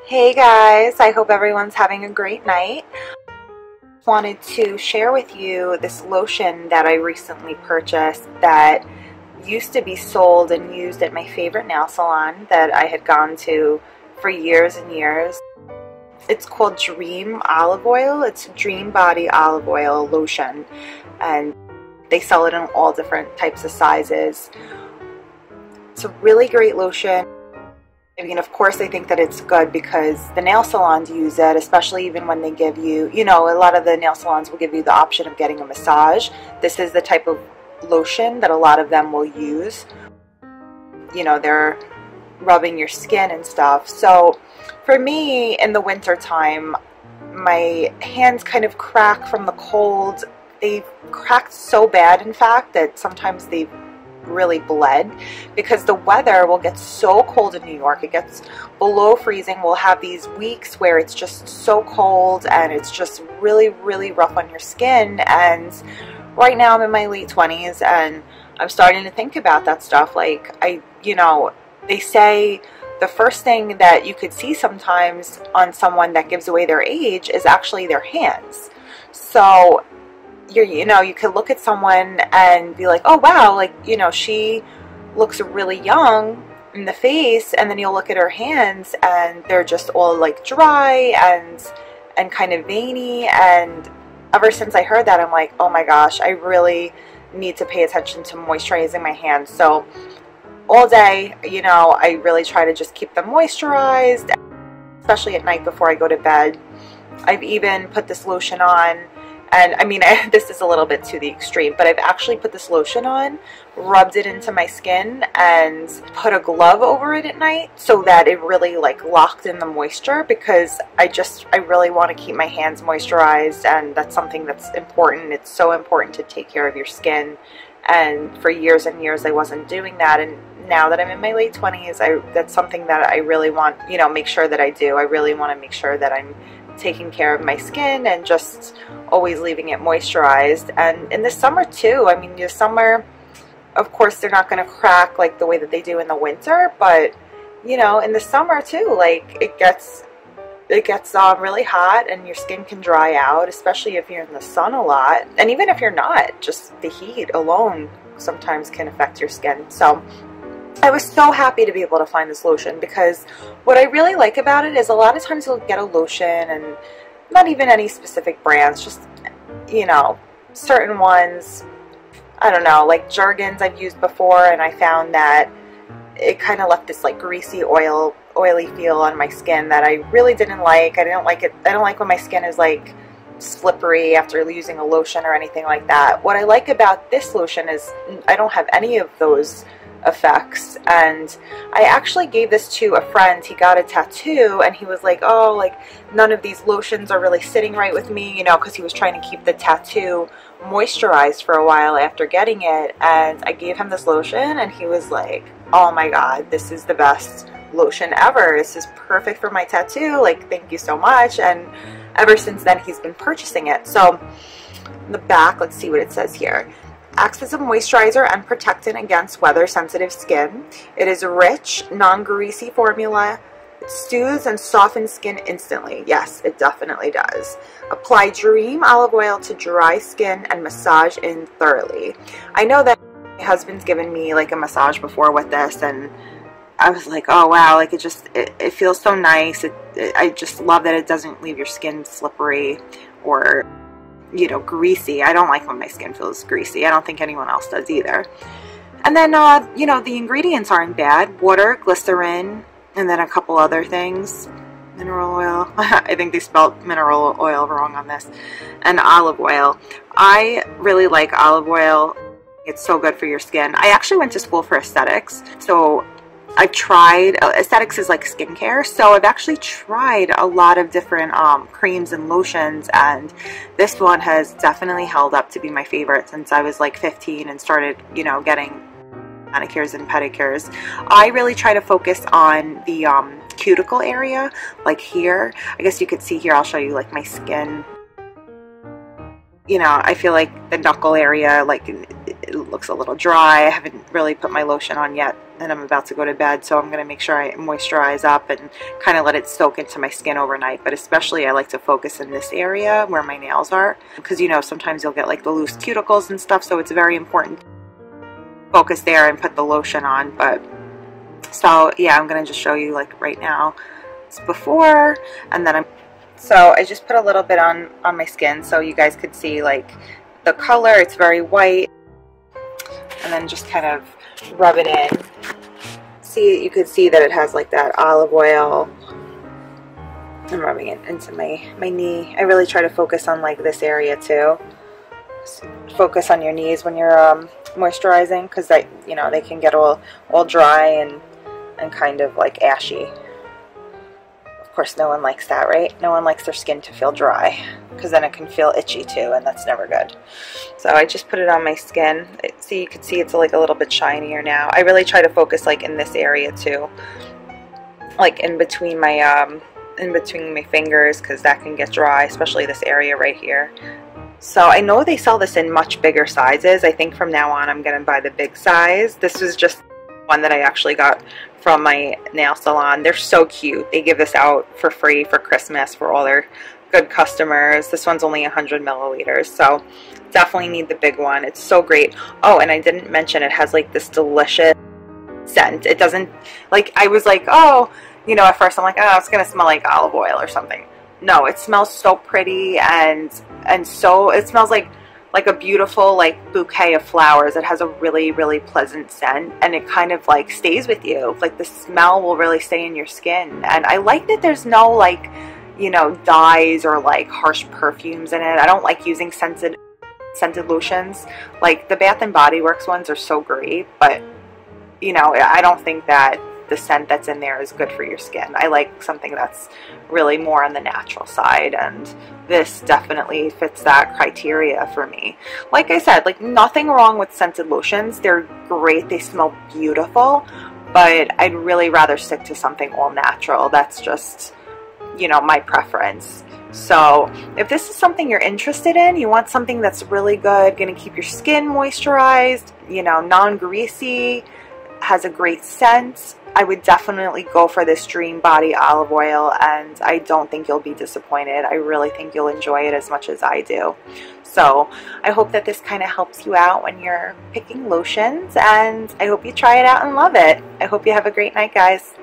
Hey guys, I hope everyone's having a great night. Wanted to share with you this lotion that I recently purchased that used to be sold and used at my favorite nail salon that I had gone to for years and years. It's called Dream Olive Oil. It's Dream Body Olive Oil Lotion, and they sell it in all different types of sizes. It's a really great lotion. I mean, of course, I think that it's good because the nail salons use it, especially even when they give you, a lot of the nail salons will give you the option of getting a massage. This is the type of lotion that a lot of them will use. They're rubbing your skin and stuff. So for me, in the winter time, my hands kind of crack from the cold. They've cracked so bad, in fact, that sometimes they've really bled because the weather will get so cold in New York. It gets below freezing. We'll have these weeks where it's just so cold and it's just really, really rough on your skin. And right now I'm in my late 20s and I'm starting to think about that stuff. Like, they say the first thing that you could see sometimes on someone that gives away their age is actually their hands. So you could look at someone and be like, oh wow, like, she looks really young in the face, and then you'll look at her hands and they're just all like dry and kind of veiny. And ever since I heard that, I'm like, oh my gosh, I really need to pay attention to moisturizing my hands. So all day, I really try to just keep them moisturized, especially at night before I go to bed. I've even put this lotion on. And I mean, this is a little bit to the extreme, but I've actually put this lotion on, rubbed it into my skin, and put a glove over it at night so that it really like locked in the moisture, because I really want to keep my hands moisturized, and that's something that's important. It's so important to take care of your skin. And for years and years I wasn't doing that, and now that I'm in my late 20s, that's something that I really want, make sure that I do. I really want to make sure that I'm taking care of my skin and just always leaving it moisturized. And in the summer too, I mean, the summer, of course, they're not going to crack like the way that they do in the winter, but in the summer too, like it gets really hot and your skin can dry out, especially if you're in the sun a lot. And even if you're not, just the heat alone sometimes can affect your skin. So I was so happy to be able to find this lotion, because what I really like about it is a lot of times you'll get a lotion, and not even any specific brands, just, certain ones. I don't know, like Jergens I've used before, and I found that it kind of left this like greasy, oily feel on my skin that I really didn't like. I don't like when my skin is like slippery after using a lotion or anything like that. What I like about this lotion is I don't have any of those effects. And I actually gave this to a friend. He got a tattoo and he was like, oh, like none of these lotions are really sitting right with me, because he was trying to keep the tattoo moisturized for a while after getting it. And I gave him this lotion and he was like, oh my god, this is the best lotion ever. This is perfect for my tattoo. Like, thank you so much. And ever since then he's been purchasing it. So in the back, let's see what it says here. Acts as a moisturizer and protectant against weather-sensitive skin. It is a rich, non-greasy formula. It soothes and softens skin instantly. Yes, it definitely does. Apply Dream Olive Oil to dry skin and massage in thoroughly. I know that my husband's given me like a massage before with this, and I was like, oh wow, like it feels so nice. I just love that it doesn't leave your skin slippery or greasy. I don't like when my skin feels greasy. I don't think anyone else does either. And then, the ingredients aren't bad. Water, glycerin, and then a couple other things. Mineral oil. I think they spelled mineral oil wrong on this. And olive oil. I really like olive oil. It's so good for your skin. I actually went to school for aesthetics, so I've tried, aesthetics is like skincare, so I've actually tried a lot of different creams and lotions, and this one has definitely held up to be my favorite since I was like 15 and started, getting manicures and pedicures. I really try to focus on the cuticle area, like here. I guess you could see here, I'll show you like my skin. I feel like the knuckle area, like it looks a little dry. I haven't really put my lotion on yet, and I'm about to go to bed, so I'm going to make sure I moisturize up and kind of let it soak into my skin overnight. But especially I like to focus in this area where my nails are, because you know, sometimes you'll get like the loose cuticles and stuff, so it's very important to focus there and put the lotion on. But so yeah, I'm going to just show you like right now. It's before, and then so I just put a little bit on my skin so you guys could see like the color. It's very white, and then just kind of rub it in. See, you could see that it has like that olive oil. I'm rubbing it into my knee. I really try to focus on like this area too. Focus on your knees when you're moisturizing, because that, you know, they can get all dry and kind of like ashy. Of course, no one likes that, right? No one likes their skin to feel dry, because then it can feel itchy too, and that's never good. So I just put it on my skin. See, you can see it's like a little bit shinier now. I really try to focus like in this area too, like in between my fingers, because that can get dry, especially this area right here. So I know they sell this in much bigger sizes. I think from now on I'm gonna buy the big size. This was just one that I actually got from my nail salon. They're so cute. They give this out for free for Christmas for all their good customers. This one's only 100 milliliters, so definitely need the big one. It's so great. Oh, and I didn't mention it has like this delicious scent. It doesn't, like, I was like, oh, you know, at first I'm like, oh, it's gonna smell like olive oil or something. No, it smells so pretty, and so it smells like a beautiful like bouquet of flowers. It has a really, really pleasant scent, and it kind of like stays with you. Like the smell will really stay in your skin. And I like that there's no like, you know, dyes or like harsh perfumes in it. I don't like using scented lotions. Like the Bath and Body Works ones are so great, but you know, I don't think that the scent that's in there is good for your skin. I like something that's really more on the natural side, and this definitely fits that criteria for me. Like I said, like nothing wrong with scented lotions. They're great. They smell beautiful, but I'd really rather stick to something all natural. That's just, you know, my preference. So if this is something you're interested in, you want something that's really good, gonna keep your skin moisturized, you know, non-greasy, has a great scent, I would definitely go for this Dream Body Olive Oil, and I don't think you'll be disappointed. I really think you'll enjoy it as much as I do. So I hope that this kind of helps you out when you're picking lotions, and I hope you try it out and love it. I hope you have a great night, guys.